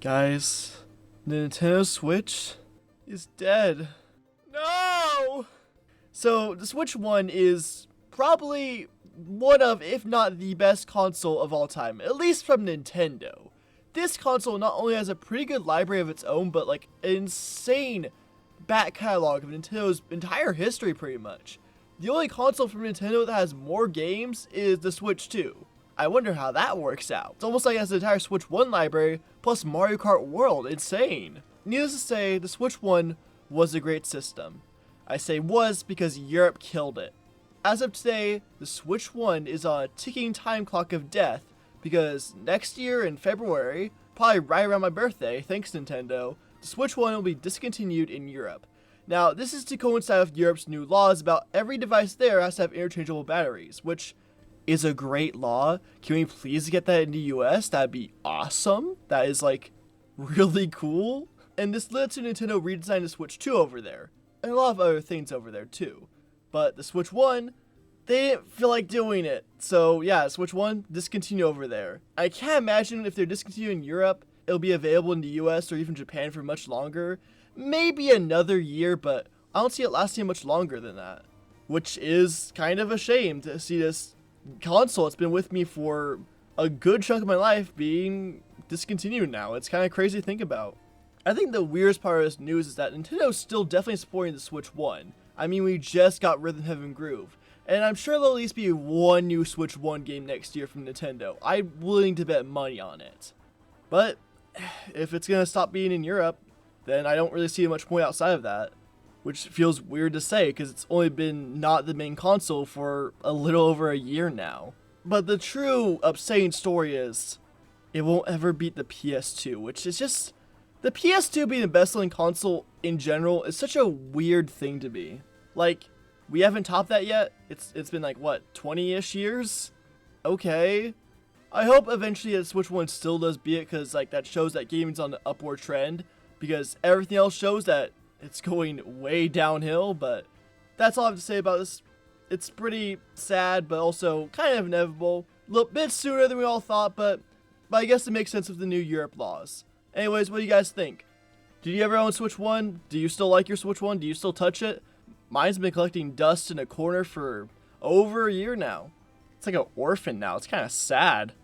Guys, the Nintendo Switch is dead. No! So, the Switch 1 is probably one of, if not the best console of all time, at least from Nintendo. This console not only has a pretty good library of its own, but like an insane back catalog of Nintendo's entire history pretty much. The only console from Nintendo that has more games is the Switch 2. I wonder how that works out. It's almost like it has the entire Switch 1 library plus Mario Kart World. Insane. Needless to say, the Switch 1 was a great system. I say was because Europe killed it. As of today, the Switch 1 is on a ticking time clock of death because next year in February, probably right around my birthday, thanks Nintendo, the Switch 1 will be discontinued in Europe. Now, this is to coincide with Europe's new laws about every device there has to have interchangeable batteries, which is a great law. Can we please get that in the US? That'd be awesome. That is like really cool. And this led to Nintendo redesign the Switch 2 over there. And a lot of other things over there too. But the Switch 1, they didn't feel like doing it. So yeah, Switch 1, discontinue over there. I can't imagine if they're discontinuing in Europe, it'll be available in the US or even Japan for much longer. Maybe another year, but I don't see it lasting much longer than that. Which is kind of a shame to see this console. It's been with me for a good chunk of my life being discontinued now. It's kind of crazy to think about. I think the weirdest part of this news is that Nintendo's still definitely supporting the Switch 1. I mean, we just got Rhythm Heaven Groove. And I'm sure there'll at least be one new Switch 1 game next year from Nintendo. I'm willing to bet money on it. But if it's going to stop being in Europe, then I don't really see much point outside of that. Which feels weird to say because it's only been not the main console for a little over a year now. But the true upsetting story is it won't ever beat the PS2, which is just... The PS2 being the best-selling console in general is such a weird thing to be. Like, we haven't topped that yet. It's been like, what, 20-ish years? Okay. I hope eventually the Switch 1 still does beat it because like that shows that gaming's on the upward trend. Because everything else shows that it's going way downhill, but that's all I have to say about this. It's pretty sad, but also kind of inevitable. A little bit sooner than we all thought, but I guess it makes sense with the new Europe laws. Anyways, what do you guys think? Did you ever own Switch 1? Do you still like your Switch 1? Do you still touch it? Mine's been collecting dust in a corner for over a year now. It's like an orphan now. It's kind of sad.